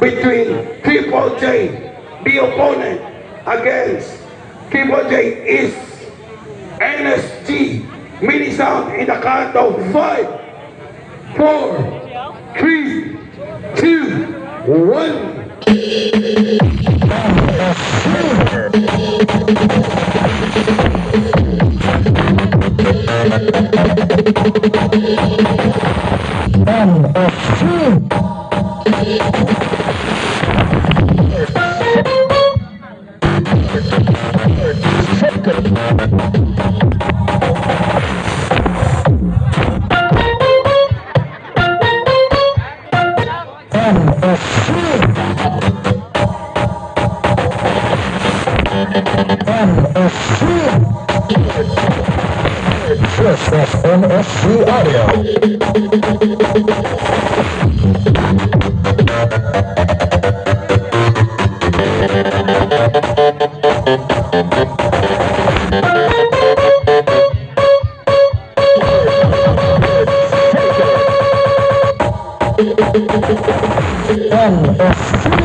between Triple J. The opponent against Triple J is NSG. Mini sound in the count of 5, 4, 3, 2, 1. That's NSG Audio. NSG.